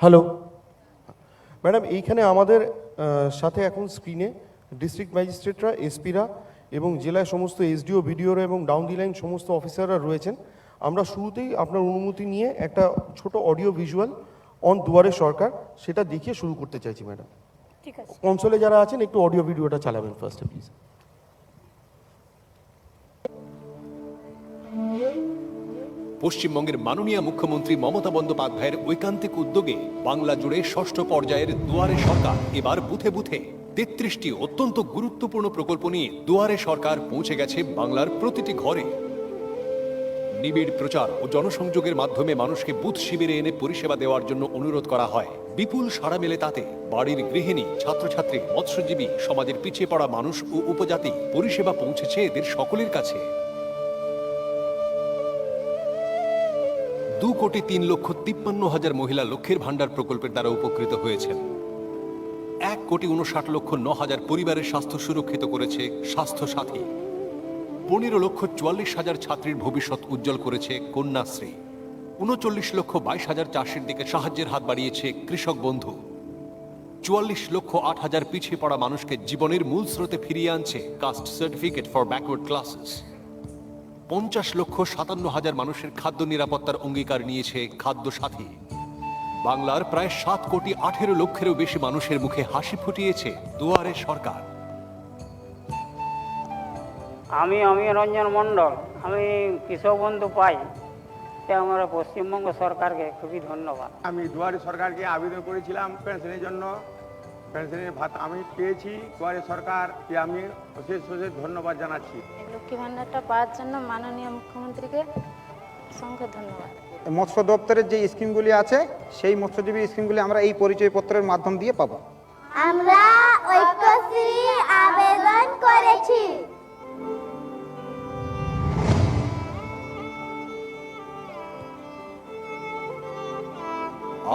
Hello madam, এইখানে আমাদের সাথে এখন স্ক্রিনে ডিস্ট্রিক্ট ম্যাজিস্ট্রেটরা, এসপিরা এবং জেলায় সমস্ত এসডিও, বিডিওরা এবং ডাউন দি লাইন সমস্ত অফিসাররা রয়েছেন। আমরা শুরুতেই আপনার অনুমতি নিয়ে একটা ছোট অডিও ভিজুয়াল অন দুয়ারে সরকার সেটা দেখিয়ে শুরু করতে চাইছি ম্যাডাম। ঠিক আছে, কনসোলে যারা আছেন একটু অডিও ভিডিওটা চালাবেন ফার্স্টে প্লিজ। পশ্চিমবঙ্গের মাননীয় মুখ্যমন্ত্রী মমতা বন্দ্যোপাধ্যায়ের ঐকান্তিক উদ্যোগে বাংলা জুড়ে ষষ্ঠ পর্যায়ের দুয়ারে সরকার এবার বুথে বুথে ৩৩টি অত্যন্ত গুরুত্বপূর্ণ প্রকল্প নিয়ে দুয়ারে সরকার পৌঁছে গেছে বাংলার প্রতিটি ঘরে। নিবিড় প্রচার ও জনসংযোগের মাধ্যমে মানুষকে বুথ শিবিরে এনে পরিষেবা দেওয়ার জন্য অনুরোধ করা হয়। বিপুল সাড়া মেলে তাতে। বাড়ির গৃহিণী, ছাত্রছাত্রী, মৎস্যজীবী, সমাজের পিছিয়ে পড়া মানুষ ও উপজাতি পরিষেবা পৌঁছেছে এদের সকলের কাছে। 2,03,53,000 মহিলা লক্ষ্মীর ভান্ডার প্রকল্পের দ্বারা উপকৃত হয়েছেন। 1,59,09,000 পরিবারের স্বাস্থ্য সুরক্ষিত করেছে স্বাস্থ্য সাথী। 15,44,000 ছাত্রীর ভবিষ্যৎ উজ্জ্বল করেছে কন্যাশ্রী। 39,22,000 চাষির দিকে সাহায্যের হাত বাড়িয়েছে কৃষক বন্ধু। 44,08,000 পিছিয়ে পড়া মানুষকে জীবনের মূল স্রোতে ফিরিয়ে আনছে caste certificate for backward classes. 50,57,000 মানুষের খাদ্য নিরাপত্তার অঙ্গীকার নিয়েছে খাদ্য সাথী। বাংলার প্রায় 7,18,00,000-এরও বেশি মানুষের মুখে হাসি ফুটিয়েছে দুয়ারে সরকার। আমি অমিয় রঞ্জন মণ্ডল, আমি কৃষক বন্ধু পাই, তাই আমরা পশ্চিমবঙ্গ সরকারকে খুবই ধন্যবাদ। আমি দুয়ারে সরকারকে আবেদন করেছিলাম পেনশনের জন্য, পেনশনের ভাতা আমি পেয়েছি। দুয়ারে সরকারকে আমি অশেষ অশেষ ধন্যবাদ জানাচ্ছি। লক্ষ্মী ভান্ডারটা পাওয়ার জন্য মাননীয় মুখ্যমন্ত্রীকে অসংখ্য ধন্যবাদ। মৎস্য দপ্তরের যে স্কিমগুলি আছে সেই মৎস্যজীবী স্কিমগুলি আমরা এই পরিচয়পত্রের মাধ্যম দিয়ে পাবো। আমরা ঐক্যশ্রী আবেদন করেছি।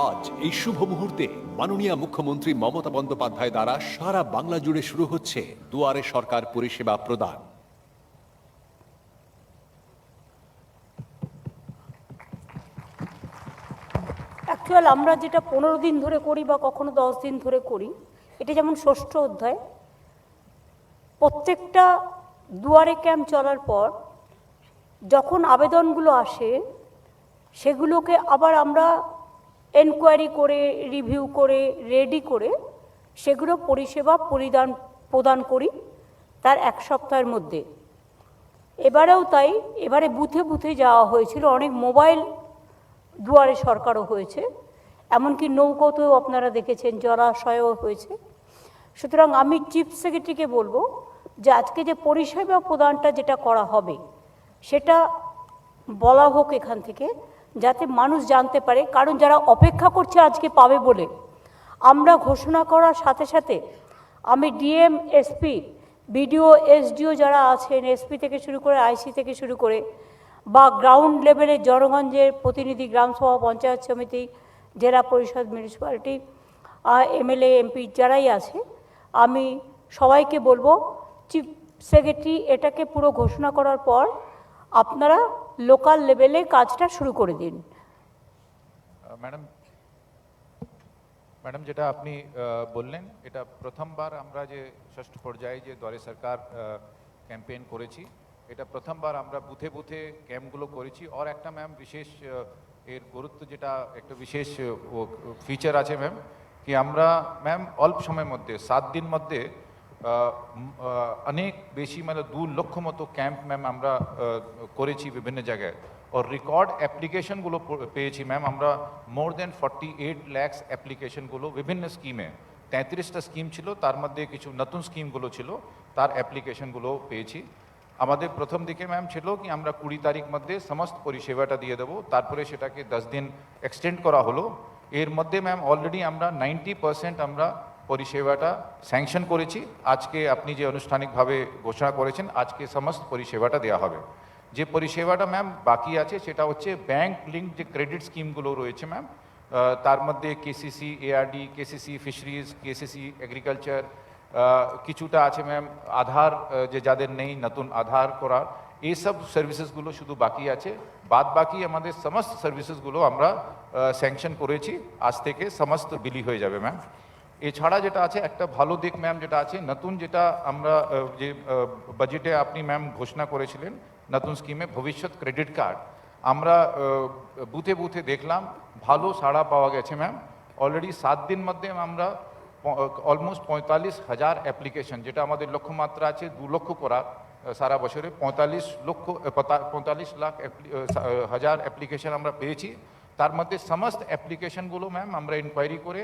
আজ এই শুভ মুহূর্তে মাননীয় মুখ্যমন্ত্রী মমতা বন্দ্যোপাধ্যায় দ্বারা সারা বাংলা জুড়ে শুরু হচ্ছে দুয়ারে সরকার পরিষেবা প্রদান। অ্যাকচুয়াল আমরা যেটা 15 দিন ধরে করি বা কখনো 10 দিন ধরে করি, এটা যেমন ষষ্ঠ অধ্যায়। প্রত্যেকটা দুয়ারে ক্যাম্প চলার পর যখন আবেদনগুলো আসে সেগুলোকে আবার আমরা এনকোয়ারি করে, রিভিউ করে, রেডি করে সেগুলো পরিষেবা প্রদান করি তার এক সপ্তাহের মধ্যে। এবারেও তাই, এবারে বুথে বুথে যাওয়া হয়েছিল, অনেক মোবাইল দুয়ারে সরকারও হয়েছে, এমনকি নৌকোতেও আপনারা দেখেছেন, জলাশয়ও হয়েছে। সুতরাং আমি চিফ সেক্রেটারিকে বলবো যে আজকে যে পরিষেবা প্রদানটা যেটা করা হবে সেটা বলা হোক এখান থেকে, যাতে মানুষ জানতে পারে। কারণ যারা অপেক্ষা করছে আজকে পাবে বলে, আমরা ঘোষণা করার সাথে সাথে আমি ডিএম, এসপি, বিডিও, এসডিও যারা আছেন, এসপি থেকে শুরু করে আইসি থেকে শুরু করে বা গ্রাউন্ড লেভেলে জনগণের প্রতিনিধি, গ্রামসভা, পঞ্চায়েত সমিতি, জেলা পরিষদ, মিউনিসিপ্যালিটি, এমএলএ, এমপি যারাই আছে, আমি সবাইকে বলবো চিফ সেক্রেটারি এটাকে পুরো ঘোষণা করার পর আপনারা লোকাল লেভেলে কাজটা শুরু করে দিন। ম্যাডাম যেটা আপনি বললেন, এটা প্রথমবার আমরা যে ষষ্ঠ পর্যায়ে যে দুয়ারে সরকার ক্যাম্পেইন করেছি, এটা প্রথমবার আমরা বুথে বুথে ক্যাম্পগুলো করেছি। আর একটা ম্যাম বিশেষ এর গুরুত্ব, যেটা একটা বিশেষ ফিচার আছে ম্যাম, কি আমরা ম্যাম অল্প সময়ের মধ্যে 7 দিন মধ্যে অনেক বেশি, মানে 2 লক্ষ মতো ক্যাম্প ম্যাম আমরা করেছি বিভিন্ন জায়গায়। और रिकॉर्ड অ্যাপ্লিকেশনগুলো পেয়েছি ম্যাম আমরা। মোর দেন 48 লাখ অ্যাপ্লিকেশনগুলো বিভিন্ন স্কিমে, 33টা স্কিম ছিল, তার মধ্যে কিছু নতুন স্কিমগুলো ছিল, তার অ্যাপ্লিকেশনগুলো পেয়েছি। আমাদের প্রথম দিকে ম্যাম ছিল কি আমরা 20 তারিখ মধ্যে সমস্ত পরিষেবাটা দিয়ে দেবো, তারপরে সেটাকে 10 দিন এক্সটেন্ড করা হলো। এর মধ্যে ম্যাম অলরেডি আমরা 90% আমরা পরিষেবাটা স্যাংশন করেছি। আজকে আপনি যে আনুষ্ঠানিকভাবে ঘোষণা করেছেন, আজকে সমস্ত পরিষেবাটা দেওয়া হবে। যে পরিষেবাটা ম্যাম বাকি আছে সেটা হচ্ছে ব্যাংক লিঙ্ক যে ক্রেডিট স্কিমগুলো রয়েছে ম্যাম, তার মধ্যে KCC ARD, KCC fisheries, KCC agriculture, কিছুটা আছে ম্যাম আধার, যে যাদের নেই নতুন আধার করার, এই সব সার্ভিসেসগুলো শুধু বাকি আছে, বাদ বাকি আমাদের সমস্ত সার্ভিসেসগুলো আমরা স্যাংশন করেছি, আজ থেকে সমস্ত বিলি হয়ে যাবে ম্যাম। এছাড়া যেটা আছে একটা ভালো দিক ম্যাম যেটা আছে, নতুন যেটা আমরা যে বাজেটে আপনি ম্যাম ঘোষণা করেছিলেন নতুন স্কিমে ভবিষ্যৎ ক্রেডিট কার্ড, আমরা বুথে বুথে দেখলাম ভালো সাড়া পাওয়া গেছে ম্যাম। অলরেডি 7 দিন মধ্যে আমরা অলমোস্ট 45,000 অ্যাপ্লিকেশন, যেটা আমাদের লক্ষ্যমাত্রা আছে 2 লক্ষ করা সারা বছরে, 45 লাখ হাজার অ্যাপ্লিকেশন আমরা পেয়েছি। তার মধ্যে সমস্ত অ্যাপ্লিকেশনগুলো ম্যাম আমরা ইনকোয়ারি করে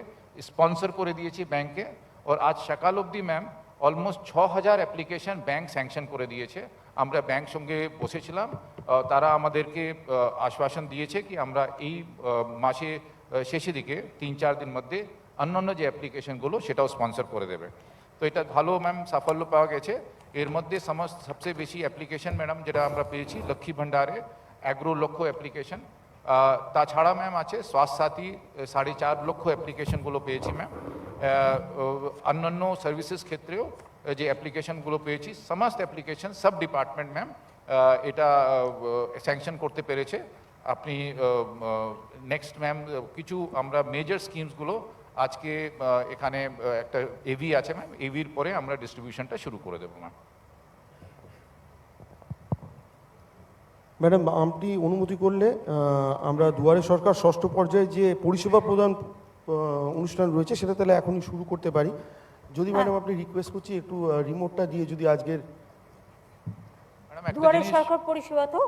স্পন্সর করে দিয়েছি ব্যাংকে, আর আজ সকাল অবধি ma'am almost 6,000 application bank sanction করে দিয়েছে। আমরা ব্যাংক সঙ্গে বসেছিলাম, তারা আমাদেরকে আশ্বাসন দিয়েছে কি আমরা এই মাসে শেষের দিকে 3-4 দিন মধ্যে অন্যান্য যে অ্যাপ্লিকেশনগুলো সেটাও স্পন্সর করে দেবে। তো এটা ভালো ম্যাম সাফল্য পাওয়া গেছে। এর মধ্যে সবচেয়ে বেশি অ্যাপ্লিকেশন ম্যাডাম যেটা আমরা পেয়েছি লক্ষ্মী ভাণ্ডারে 11 লক্ষ অ্যাপ্লিকেশন, তাছাড়া ম্যাম আছে স্বাস্থ্য সাথী 4.5 লক্ষ অ্যাপ্লিকেশনগুলো পেয়েছি ম্যাম। অন্যান্য সার্ভিসেস ক্ষেত্রেও যে অ্যাপ্লিকেশনগুলো পেয়েছি, সমস্ত অ্যাপ্লিকেশন সব ডিপার্টমেন্ট ম্যাম এটা স্যাংশন করতে পেরেছে। আপনি নেক্সট ম্যাম কিছু আমরা মেজর স্কিমসগুলো আজকে এখানে একটা এভি আছে ম্যাম, এভির পরে আমরা ডিস্ট্রিবিউশনটা শুরু করে দেবো ম্যাম। ম্যাডাম আপনি অনুমতি করলে আমরা দুয়ারে সরকার ষষ্ঠ পর্যায়ে যে পরিষেবা প্রদান অনুষ্ঠান রয়েছে সেটা তাহলে এখনই শুরু করতে পারি। যদি ম্যাডাম আপনি রিকোয়েস্ট করছি একটু রিমোটটা দিয়ে যদি আজকের ম্যাডাম একটা দুয়ারে জিনিস সরকার পরিষেবা তো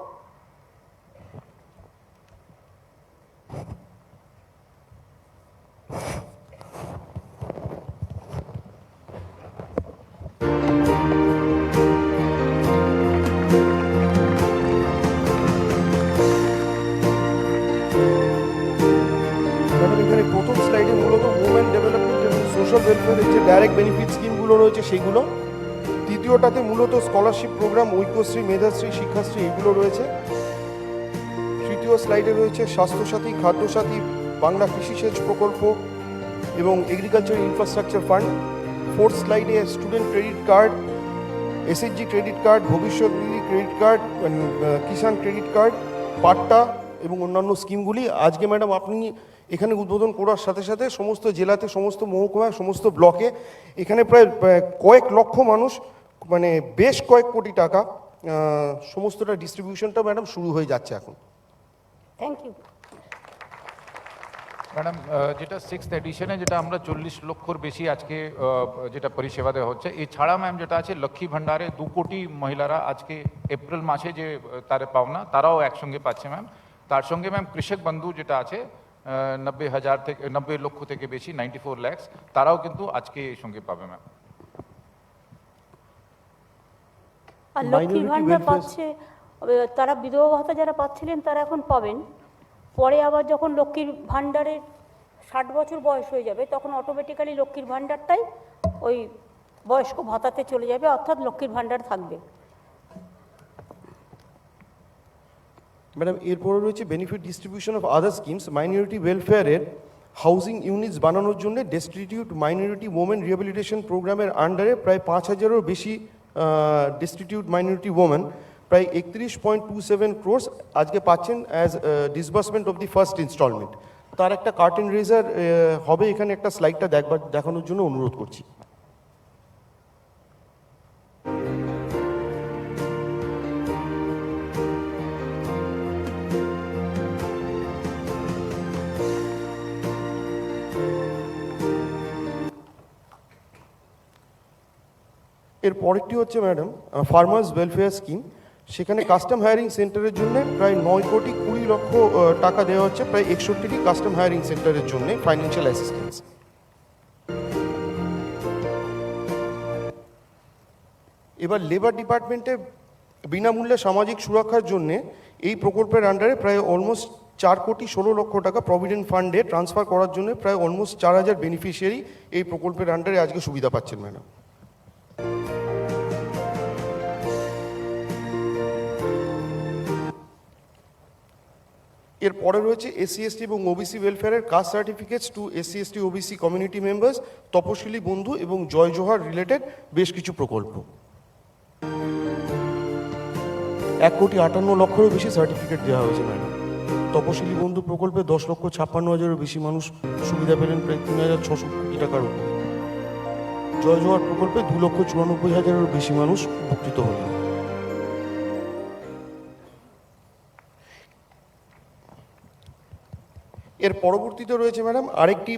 এখানে প্রথম স্লাইডে মূলত উমেন ডেভেলপমেন্ট এবং সোশ্যাল ওয়েলফেয়ারের যে ডাইরেক্ট বেনিফিট স্কিমগুলো রয়েছে সেইগুলো, তৃতীয়টাতে মূলত স্কলারশিপ প্রোগ্রাম, ঐক্যশ্রী, মেধাশ্রী, শিক্ষাশ্রী এগুলো রয়েছে। তৃতীয় স্লাইডে রয়েছে স্বাস্থ্যসাথী, খাদ্যসাথী, বাংলা কৃষি সেচ প্রকল্প এবং এগ্রিকালচার ইনফ্রাস্ট্রাকচার ফান্ড। ফোর্থ স্লাইডে student credit card, SHG credit card, ভবিষ্যৎ নিধি ক্রেডিট কার্ড, কিষাণ ক্রেডিট কার্ড, পাট্টা এবং অন্যান্য স্কিমগুলি আজকে ম্যাডাম আপনি এখানে উদ্বোধন করার সাথে সাথে সমস্ত জেলাতে, সমস্ত মহকুমায়, সমস্ত ব্লকে এখানে প্রায় কয়েক লক্ষ মানুষ, মানে বেশ কয়েক কোটি টাকা সমস্তটা ডিস্ট্রিবিউশনটা ম্যাডাম শুরু হয়ে যাচ্ছে এখন। Thank you. ম্যাডাম যেটা 6th এডিশনে যেটা আমরা 40 লক্ষর বেশি আজকে যেটা পরিষেবা দেওয়া হচ্ছে, এছাড়া ম্যাম যেটা আছে লক্ষ্মী ভাণ্ডারে 2 কোটি মহিলারা আজকে এপ্রিল মাসে যে তার পাওনা তারাও একসঙ্গে পাচ্ছে ম্যাম। তার সঙ্গে ম্যাম কৃষক বন্ধু যেটা আছে 90 লক্ষ থেকে বেশি 94 লাখ, তারাও কিন্তু আজকে এই সঙ্গে পাবে ম্যাম। আর লক্ষ্মী Minority ভাণ্ডার welfare- পাচ্ছে, তারা বিধবা ভাতা যারা পাচ্ছিলেন তারা এখন পাবেন। পরে আবার যখন লক্ষ্মীর ভাণ্ডারের 60 বছর বয়স হয়ে যাবে তখন অটোমেটিক্যালি লক্ষ্মীর ভাণ্ডারটাই ওই বয়স্ক ভাতাতে চলে যাবে, অর্থাৎ লক্ষ্মীর ভাণ্ডার থাকবে। ম্যাডাম এরপরে রয়েছে benefit distribution of other schemes. Minority ওয়েলফেয়ারের হাউজিং ইউনিটস বানানোর জন্য ডেস্টিটিউট মাইনরিটি ওমেন রিহ্যাবিলিটেশন প্রোগ্রামের আন্ডারে প্রায় 5,000-এরও বেশি ডেস্টিটিউট মাইনরিটি ওমেন প্রায় 31.27 crores আজকে পাচ্ছেন as disbursement of the first instalment. তার একটা কার্টেন রেজার হবে, এখানে একটা স্লাইডটা দেখানোর জন্য অনুরোধ করছি। এর পরেরটি হচ্ছে ম্যাডাম ফার্মার্স ওয়েলফেয়ার স্কিম। সেখানে কাস্টম হায়ারিং সেন্টারের জন্য প্রায় 9,20,00,000 টাকা দেওয়া হচ্ছে প্রায় 61টি কাস্টম হায়ারিং সেন্টারের জন্য ফাইন্যান্সিয়াল অ্যাসিস্ট্যান্স। এবার লেবার ডিপার্টমেন্টে বিনামূল্যে সামাজিক সুরক্ষার জন্য এই প্রকল্পের আন্ডারে প্রায় অলমোস্ট 4,16,00,000 টাকা প্রভিডেন্ট ফান্ডে ট্রান্সফার করার জন্য প্রায় অলমোস্ট 4,000 বেনিফিশিয়ারি এই প্রকল্পের আন্ডারে আজকে সুবিধা পাচ্ছেন ম্যাডাম। এর পরে রয়েছে এসসি এসটি এবং ওবিসি ওয়েলফেয়ারের caste certificates to SC ST OBC community members, তপশিলি বন্ধু এবং জয় জোহার রিলেটেড বেশ কিছু প্রকল্প। 1,58,00,000-এরও বেশি সার্টিফিকেট দেওয়া হয়েছে ম্যাডাম। তপশিলি বন্ধু প্রকল্পে 10,56,000-এরও বেশি মানুষ সুবিধা পেলেন, প্রায় 3,600 কোটি টাকার উপর। জয় জোয়ার প্রকল্পে 2,94,000-এরও বেশি মানুষ উপকৃত হলেন। এর পরবর্তীতে রয়েছে ম্যাডাম আরেকটি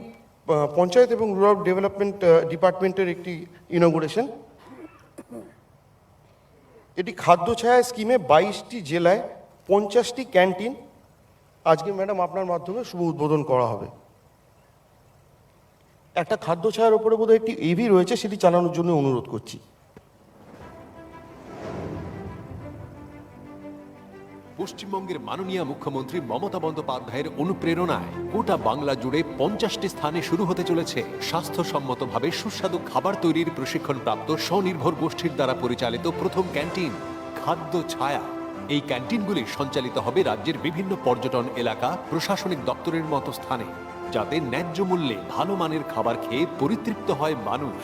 পঞ্চায়েত এবং রুরাল ডেভেলপমেন্ট ডিপার্টমেন্টের একটি ইনগুরেশন। এটি খাদ্য ছায়া স্কিমে 22টি জেলায় 50টি ক্যান্টিন আজকে ম্যাডাম আপনার মাধ্যমে শুভ উদ্বোধন করা হবে। একটা খাদ্য ছায়ার উপরে বোধহয় একটি এভি রয়েছে, সেটি চালানোর জন্য অনুরোধ করছি। পশ্চিমবঙ্গের মাননীয় মুখ্যমন্ত্রী মমতা বন্দ্যোপাধ্যায়ের অনুপ্রেরণায় গোটা বাংলা জুড়ে 50টি স্থানে শুরু হতে চলেছে স্বাস্থ্যসম্মতভাবে সুস্বাদু খাবার তৈরির প্রশিক্ষণপ্রাপ্ত স্বনির্ভর গোষ্ঠীর দ্বারা পরিচালিত প্রথম ক্যান্টিন খাদ্য ছায়া। এই ক্যান্টিনগুলি সঞ্চালিত হবে রাজ্যের বিভিন্ন পর্যটন এলাকা, প্রশাসনিক দপ্তরের মতো স্থানে, যাতে ন্যায্য মূল্যে ভালো মানের খাবার খেয়ে পরিতৃপ্ত হয় মানুষ।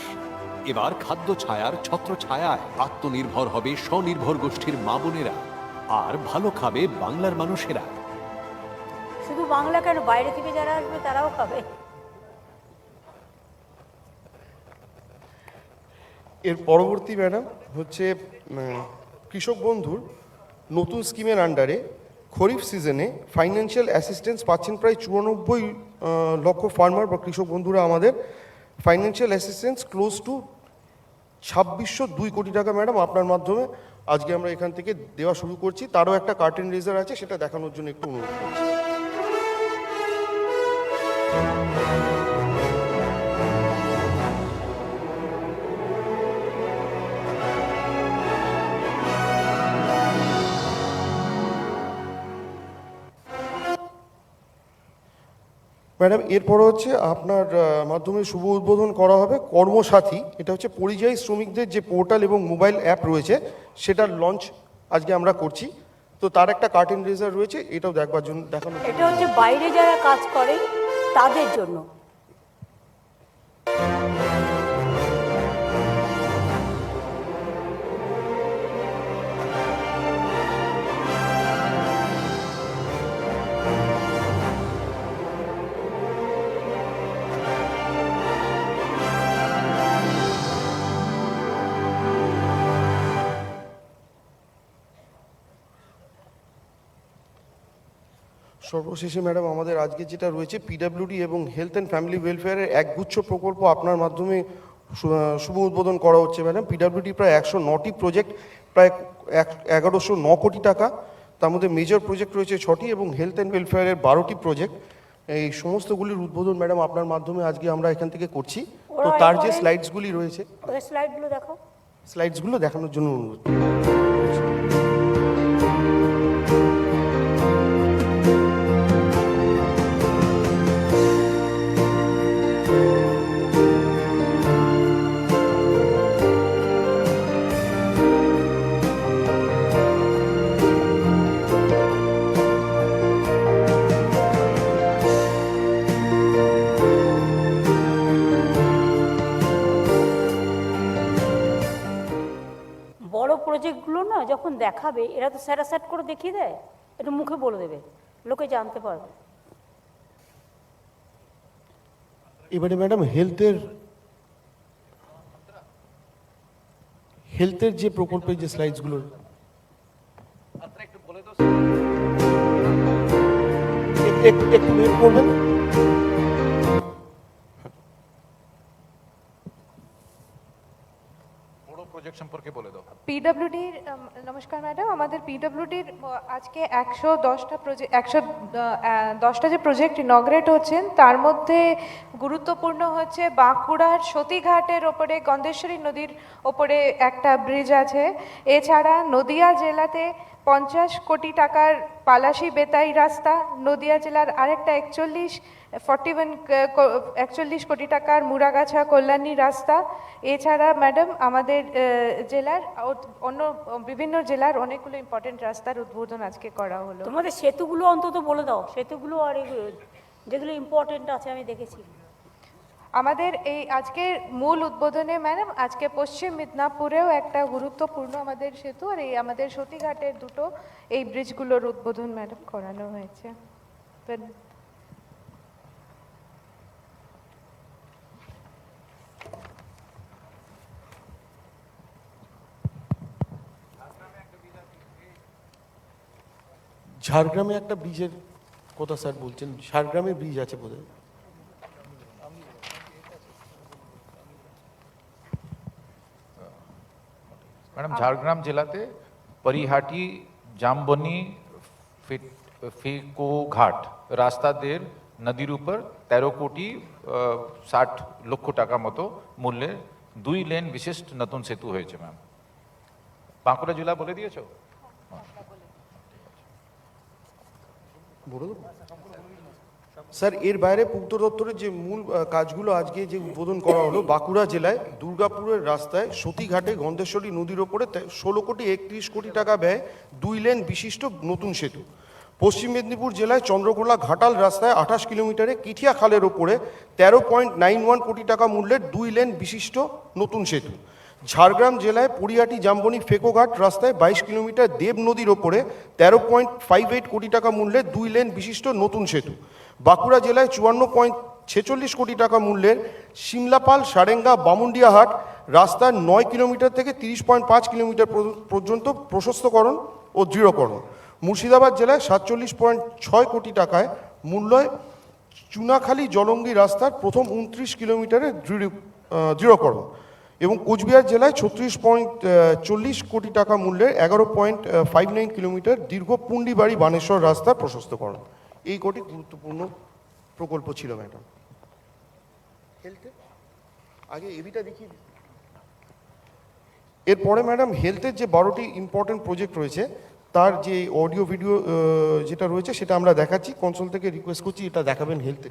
এবার খাদ্য ছায়ার ছত্রছায়ায় আত্মনির্ভর হবে স্বনির্ভর গোষ্ঠীর মা বোনেরা, আর ভালো খাবে বাংলার মানুষেরা। শুধু বাংলা কেন, বাইরে থেকে যারা আসবে তারাও খাবে। এর পরবর্তী ম্যাডাম হচ্ছে কৃষক বন্ধুর নতুন স্কিমের আন্ডারে খরিফ সিজনে ফাইন্যান্সিয়াল অ্যাসিস্ট্যান্স পাচ্ছেন প্রায় 94 লক্ষ ফার্মার বা কৃষক বন্ধুরা আমাদের। ফাইন্যান্সিয়াল অ্যাসিস্ট্যান্স ক্লোজ টু 2602 কোটি টাকা ম্যাডাম আপনার মাধ্যমে আজকে আমরা এখান থেকে দেওয়া শুরু করছি। তারও একটা কার্টেন রেজার আছে, সেটা দেখানোর জন্য একটু অনুরোধ করছি। ম্যাডাম এরপর হচ্ছে আপনার মাধ্যমে শুভ উদ্বোধন করা হবে কর্মসাথী। এটা হচ্ছে পরিযায়ী শ্রমিকদের যে পোর্টাল এবং মোবাইল অ্যাপ রয়েছে, সেটার লঞ্চ আজকে আমরা করছি। তো তার একটা কার্টেন রেজার রয়েছে, এটাও দেখবার জন্য দেখানো। এটা হচ্ছে বাইরে যারা কাজ করে তাদের জন্য। সর্বশেষে ম্যাডাম আমাদের আজকে যেটা রয়েছে পিডাব্লিউডি এবং হেলথ অ্যান্ড ফ্যামিলি ওয়েলফেয়ারের একগুচ্ছ প্রকল্প আপনার মাধ্যমে শুভ উদ্বোধন করা হচ্ছে ম্যাডাম। পিডাব্লিউডি প্রায় 109টি প্রজেক্ট, প্রায় 1109 কোটি টাকা। তার মধ্যে মেজর প্রজেক্ট রয়েছে 6টি এবং হেলথ অ্যান্ড ওয়েলফেয়ারের 12টি প্রজেক্ট। এই সমস্তগুলির উদ্বোধন ম্যাডাম আপনার মাধ্যমে আজকে আমরা এখান থেকে করছি। তো তার যে স্লাইডসগুলি রয়েছে, ওই স্লাইডগুলো দেখো। স্লাইডসগুলো দেখানোর জন্য অনুরোধ। বড় প্রজেক্টগুলো না যখন দেখাবে, এরা তো স্যাটাস্যাট করে দেখিয়ে দেয়, একটু মুখে বলে দেবে, লোকে জানতে পারবে। এবারে ম্যাডাম হেলথের যে প্রকল্পের যে স্লাইডসগুলো, একটু ওয়েট করবেন। প্রজেক্ট সম্পর্কে বলে দাও। পিডব্লিউডির নমস্কার ম্যাডাম, আমাদের পিডব্লিউডির আজকে 110টা যে প্রজেক্ট ইনগ্রেট হচ্ছেন, তার মধ্যে গুরুত্বপূর্ণ হচ্ছে বাঁকুড়ার সতীঘাটের ওপরে গন্ধেশ্বরী নদীর ওপরে একটা ব্রিজ আছে। এছাড়া নদিয়া জেলাতে 50 কোটি টাকার পালাশি বেতাই রাস্তা, নদিয়া জেলার আরেকটা 41 কোটি টাকার মুরাগাছা কল্যাণী রাস্তা। এছাড়া ম্যাডাম আমাদের জেলার অন্য বিভিন্ন জেলার অনেকগুলো ইম্পর্টেন্ট রাস্তার উদ্বোধন আজকে করা হলো। তোমাদের সেতুগুলো অন্তত বলে দাও, সেতুগুলো আর এগুলো যেগুলো ইম্পর্টেন্ট আছে আমি দেখেছি। আমাদের এই আজকের মূল উদ্বোধনে ম্যাডাম আজকে পশ্চিম মিদনাপুরেও একটা গুরুত্বপূর্ণ আমাদের সেতু আর এই আমাদের সতীঘাটের দুটো এই ব্রিজগুলোর উদ্বোধন ম্যাডাম করানো হয়েছে। তো ঝাড়গ্রামে একটা ব্রিজের কথা স্যার বলছেন, ঝাড়গ্রামে ব্রিজ আছে বোধহয়। ম্যাডাম ঝাড়গ্রাম জেলাতে পরিহাটি জামবনি ফিকো ঘাট রাস্তাদের নদীর উপর 13 কোটি 60 লক্ষ টাকা মতো মূল্যে 2 লেন বিশিষ্ট নতুন সেতু হয়েছে ম্যাম। বাঁকুড়া জেলা বলে দিয়েছো? বলে দেবো স্যার। এর বাইরে পূর্ত দপ্তরের যে মূল কাজগুলো আজকে যে উদ্বোধন করা হলো, বাঁকুড়া জেলায় দুর্গাপুরের রাস্তায় সতীঘাটে গন্ধেশ্বরী নদীর ওপরে 16 কোটি 31 কোটি টাকা ব্যয় 2 লেন বিশিষ্ট নতুন সেতু। পশ্চিম মেদিনীপুর জেলায় চন্দ্রকোনা ঘাটাল রাস্তায় 28 কিলোমিটারে কিঠিয়া খালের ওপরে 13.91 কোটি টাকা মূল্যের 2 লেন বিশিষ্ট নতুন সেতু। ঝাড়গ্রাম জেলায় পরিহাটি জামবনি ফেকোঘাট রাস্তায় 22 কিলোমিটার দেব নদীর ওপরে 13.58 কোটি টাকা মূল্যের 2 লেন বিশিষ্ট নতুন সেতু। বাঁকুড়া জেলায় 54.46 কোটি টাকা মূল্যের সিমলাপাল সারেঙ্গা বামুন্ডিয়াহাট রাস্তার 9 কিলোমিটার থেকে 30.5 কিলোমিটার পর্যন্ত প্রশস্তকরণ ও দৃঢ়করণ। মুর্শিদাবাদ জেলায় 47.6 কোটি টাকায় মূল্যে চুনাখালী জলঙ্গি রাস্তার প্রথম 29 কিলোমিটারের দৃঢ়করণ এবং কোচবিহার জেলায় 36.40 কোটি টাকা মূল্যের 11.59 কিলোমিটার দীর্ঘ পুন্ডিবাড়ি বানেশ্বর রাস্তার প্রশস্তকরণ। এই কটি গুরুত্বপূর্ণ প্রকল্প ছিল ম্যাডাম। হেলথে আগে এবিটা দেখি। এরপরে ম্যাডাম হেলথের যে 12টি ইম্পর্টেন্ট প্রজেক্ট রয়েছে তার যে অডিও ভিডিও যেটা রয়েছে সেটা আমরা দেখাচ্ছি। কনসোল থেকে রিকোয়েস্ট করছি এটা দেখাবেন হেলথে।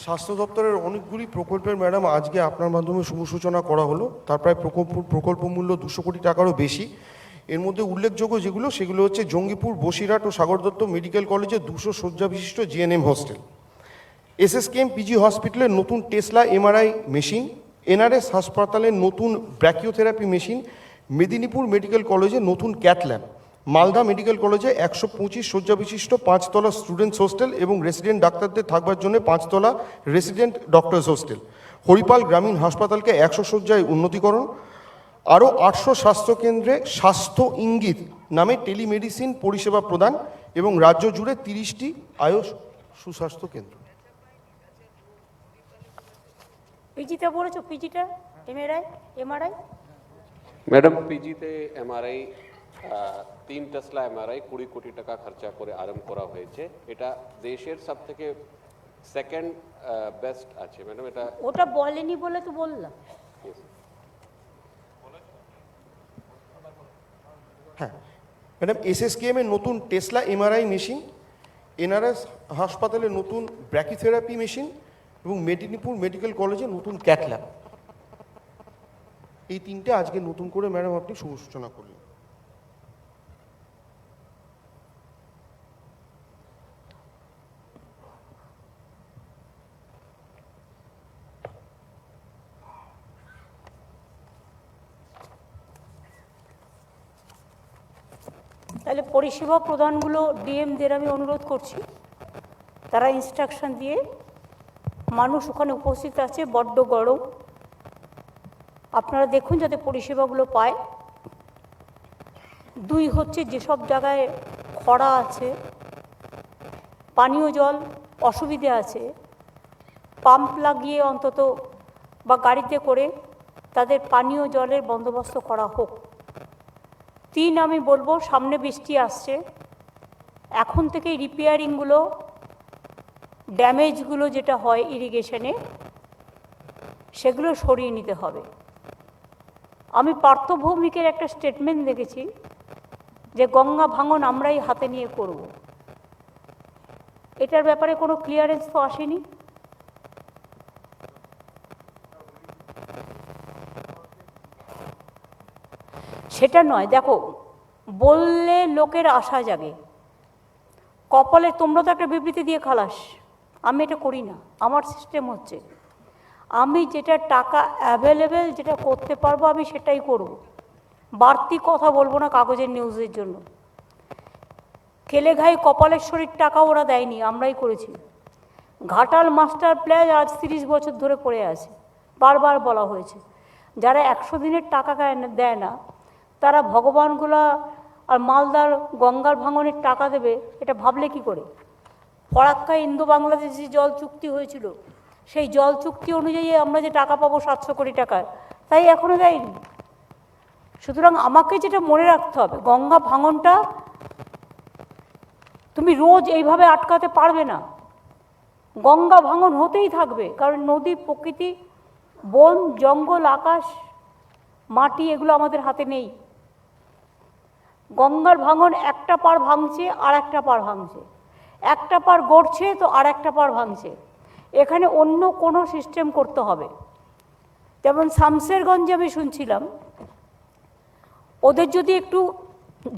স্বাস্থ্য দপ্তরের অনেকগুলি প্রকল্পের ম্যাডাম আজকে আপনার মাধ্যমে শুভ সূচনা করা হলো। তার প্রায় প্রকল্প মূল্য 200 কোটি টাকারও বেশি। এর মধ্যে উল্লেখযোগ্য যেগুলো সেগুলো হচ্ছে জঙ্গিপুর বসিরহাট ও সাগর দত্ত মেডিকেল কলেজে 200 শয্যা বিশিষ্ট জিএনএম হস্টেল, এসএসকেএম পিজি হসপিটালের নতুন টেসলা এমআরআই মেশিন, এনআরএস হাসপাতালের নতুন ব্র্যাকিওথেরাপি মেশিন, মেদিনীপুর মেডিকেল কলেজে নতুন ক্যাথ ল্যাব, মালদা মেডিকেল কলেজে 125 শয্যা বিশিষ্ট 5তলা স্টুডেন্টস হোস্টেল এবং রেসিডেন্ট ডাক্তারদের থাকবার জন্য 5তলা রেসিডেন্ট ডক্টরস হোস্টেল, হরিপাল গ্রামীণ হাসপাতালকে 100 শয্যায় উন্নতিকরণ, আরও 800 স্বাস্থ্যকেন্দ্রে স্বাস্থ্য ইঙ্গিত নামে টেলিমেডিসিন পরিষেবা প্রদান এবং রাজ্য জুড়ে 30টি আয়ুষ সুস্বাস্থ্য কেন্দ্র। পিজিতে বলেছো, পিজিটা এমআরআই ম্যাডাম পিজিতে এমআরআই 3 টেসলা এমআরআই 20 কোটি টাকা খরচা করে আরম্ভ করা হয়েছে। এটা দেশের সব থেকে সেকেন্ড বেস্ট আছে ম্যাডাম। এটা ওটা বলেনি বলে তো বললাম। হ্যাঁ ম্যাডাম, এসএসকেএম এর নতুন টেসলা এমআরআই মেশিন, এনআরএস হাসপাতালের নতুন ব্র্যাকিথেরাপি মেশিন, এবং মেদিনীপুর মেডিকেল কলেজে নতুন ক্যাথ ল্যাব। এই তিনটে আজকে নতুন করে ম্যাডাম আপনি শুভ সূচনা করলেন। তাহলে পরিষেবা প্রদানগুলো ডিএমদের আমি অনুরোধ করছি, তারা ইনস্ট্রাকশন দিয়ে, মানুষ ওখানে উপস্থিত আছে, বড্ড গরম, আপনারা দেখুন যাতে পরিষেবাগুলো পায়। 2 হচ্ছে যেসব জায়গায় খরা আছে, পানীয় জল অসুবিধে আছে, পাম্প লাগিয়ে অন্তত বা গাড়িতে করে তাদের পানীয় জলের বন্দোবস্ত করা হোক। 3 আমি বলবো, সামনে বৃষ্টি আসছে, এখন থেকেই রিপেয়ারিংগুলো, ড্যামেজগুলো যেটা হয় ইরিগেশনে, সেগুলো সরিয়ে নিতে হবে। আমি পার্থ ভৌমিকের একটা স্টেটমেন্ট দেখেছি যে গঙ্গা ভাঙন আমরাই হাতে নিয়ে করব। এটার ব্যাপারে কোনো ক্লিয়ারেন্স তো আসেনি। সেটা নয়, দেখো, বললে লোকের আশা জাগে, কপালে তোমরা তো একটা বিবৃতি দিয়ে খালাস, আমি এটা করি না। আমার সিস্টেম হচ্ছে আমি যেটা টাকা অ্যাভেলেবেল যেটা করতে পারবো আমি সেটাই করব, বাড়তি কথা বলবো না কাগজের নিউজের জন্য। কেলেঘাই কপালেশ্বরীর টাকা ওরা দেয়নি, আমরাই করেছি। ঘাটাল মাস্টার প্ল্যান আজ 30 বছর ধরে পড়ে আছে, বারবার বলা হয়েছে। যারা 100 দিনের টাকা দেয় না তারা ভগবানগুলা আর মালদার গঙ্গার ভাঙনের টাকা দেবে, এটা ভাবলে কি করে? ফরাক্কা ইন্দো বাংলাদেশি জল চুক্তি হয়েছিল, সেই জল চুক্তি অনুযায়ী আমরা যে টাকা পাবো 700 কোটি টাকায়, তাই এখনো দেয়নি। সুতরাং আমাকে যেটা মনে রাখতে হবে, গঙ্গা ভাঙনটা তুমি রোজ এইভাবে আটকাতে পারবে না, গঙ্গা ভাঙন হতেই থাকবে। কারণ নদী, প্রকৃতি, বন, জঙ্গল, আকাশ, মাটি এগুলো আমাদের হাতে নেই। গঙ্গার ভাঙন একটা পার ভাঙছে আর একটা পার ভাঙছে, একটা পার গড়ছে তো আর একটা পার ভাঙছে। এখানে অন্য কোনো সিস্টেম করতে হবে। যেমন শামশেরগঞ্জে আমি শুনছিলাম, ওদের যদি একটু,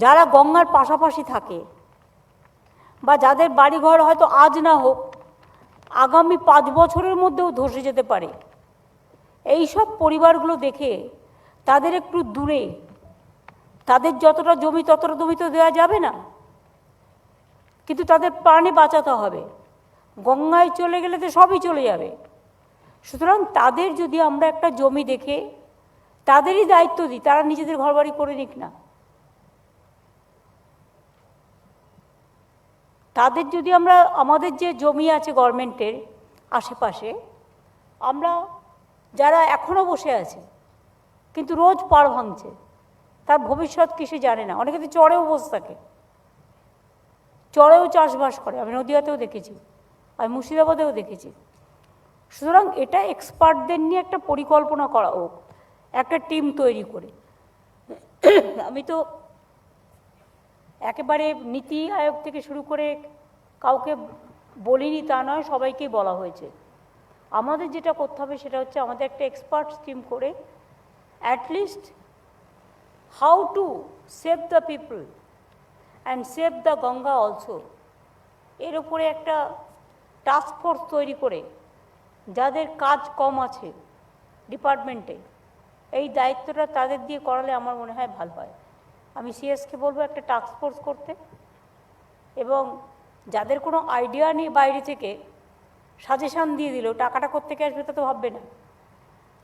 যারা গঙ্গার পাশাপাশি থাকে বা যাদের বাড়িঘর হয়তো আজ না হোক আগামী 5 বছরের মধ্যেও ধসে যেতে পারে, এই সব পরিবারগুলো দেখে তাদের একটু দূরে, তাদের যতটা জমি ততটা জমি তো দেওয়া যাবে না, কিন্তু তাদের প্রাণে বাঁচাতে হবে। গঙ্গায় চলে গেলে তো সবই চলে যাবে। সুতরাং তাদের যদি আমরা একটা জমি দেখে তাদেরই দায়িত্ব দিই, তারা নিজেদের ঘরবাড়ি করে নিক না। তাদের যদি আমরা, আমাদের যে জমি আছে গভর্নমেন্টের আশেপাশে, আমরা যারা এখনও বসে আছে কিন্তু রোজ পার ভাঙছে, তার ভবিষ্যৎ কিছু জানে না। অনেকে তো চড়েও বসে থাকে, চড়েও চাষবাস করে, আমি নদীয়াতেও দেখেছি, আমি মুর্শিদাবাদেও দেখেছি। সুতরাং এটা এক্সপার্টদের নিয়ে একটা পরিকল্পনা করা হোক, একটা টিম তৈরি করে। আমি তো একেবারে নীতি আয়োগ থেকে শুরু করে কাউকে বলিনি তা নয়, সবাইকেই বলা হয়েছে। আমাদের যেটা করতে হবে সেটা হচ্ছে আমাদের একটা এক্সপার্টস টিম করে at least how to save the people and save the Ganga also, এর উপরে একটা টাস্ক ফোর্স তৈরি করে যাদের কাজ কম আছে ডিপার্টমেন্টে, এই দায়িত্বটা তাদের দিয়ে করালে আমার মনে হয় ভালো হয়। আমি সিএসকে বলবো একটা টাস্ক ফোর্স করতে, এবং যাদের কোনো আইডিয়া নেই বাইরে থেকে সাজেশান দিয়ে দিল, টাকাটা কোত্থেকে আসবে তা তো ভাববে না।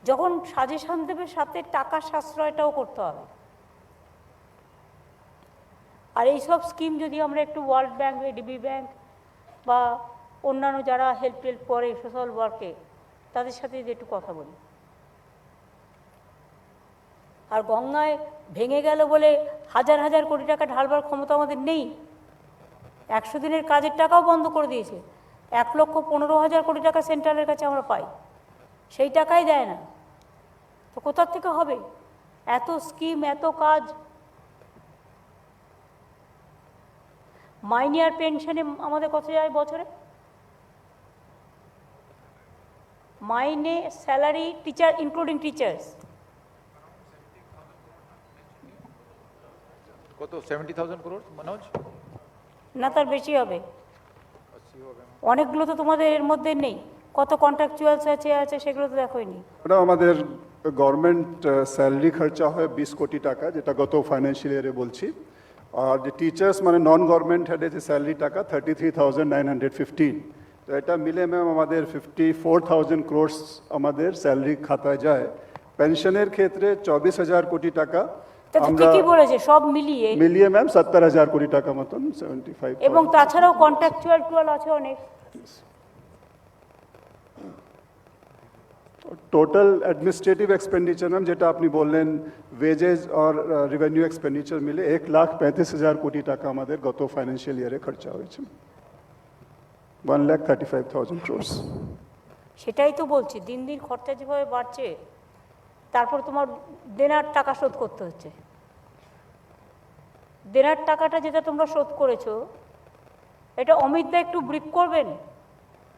যখন সাজেশান দেবে সাথে টাকার সাশ্রয়টাও করতে হবে। আর এইসব স্কিম যদি আমরা একটু ওয়ার্ল্ড ব্যাংক, এডিবি ব্যাংক বা অন্যান্য যারা হেল্প করে সোশ্যাল ওয়ার্কে, তাদের সাথে যদি একটু কথা বলি। আর গঙ্গায় ভেঙে গেল বলে হাজার হাজার কোটি টাকা ঢালবার ক্ষমতা আমাদের নেই। 100 দিনের কাজের টাকাও বন্ধ করে দিয়েছে। 1,15,000 কোটি টাকা সেন্ট্রালের কাছে আমরা পাই, সেই টাকাই দেয় না, তো কোথার থেকে হবে? এত স্কিম, এত কাজ। মাইনে আর পেনশনে আমাদের কত যায় বছরে? মাইনে, স্যালারি, টিচার ইনক্লুডিং টিচার্স। কত 70,000 করোড় মনোজ? না, তার বেশি হবে। অনেকগুলো তো তোমাদের এর মধ্যে নেই। কত কন্ট্রাকচুয়ালস আছে সেগুলো তো দেখোইনি। ওটা আমাদের গভর্নমেন্ট স্যালারি খরচা হয় 20 কোটি টাকা, যেটা গত ফাইন্যান্সিয়াল ইয়ারে বলছি। আর যে টিচার্স মানে নন গভর্নমেন্ট হেডে যে স্যালারি টাকা 33,915, তো এটা মিলে ম্যাম আমাদের 54,000 ক্রোর্স আমাদের স্যালারি খাতায় যায়। পেনশনের ক্ষেত্রে 24,000 কোটি টাকা তা তো ঠিকই বলেছে, সব মিলিয়ে ম্যাম 70,000 কোটি টাকা মতন, 75। এবং তাছাড়াও কন্ট্রাকচুয়াল টুয়াল আছে অনেক। টোটাল অ্যাডমিনিস্ট্রেটিভ এক্সপেন্ডিচার ম্যাম যেটা আপনি বললেন ওয়েজেস আর রেভিনিউ এক্সপেন্ডিচার মিলে 1,35,000 কোটি টাকা আমাদের গত ফাইন্যান্সিয়াল ইয়ারে খরচা হয়েছে। 1,35,000 crores। সেটাই তো বলছি, দিন দিন খরচা যেভাবে বাড়ছে, তারপর তোমার দেনার টাকা শোধ করতে হচ্ছে। দেনার টাকাটা যেটা তোমরা শোধ করেছো, এটা অমিত দা একটু ব্রিফ করবেন,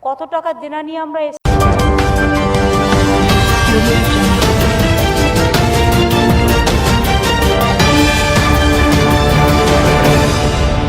কত টাকা দেনা নিয়ে আমরা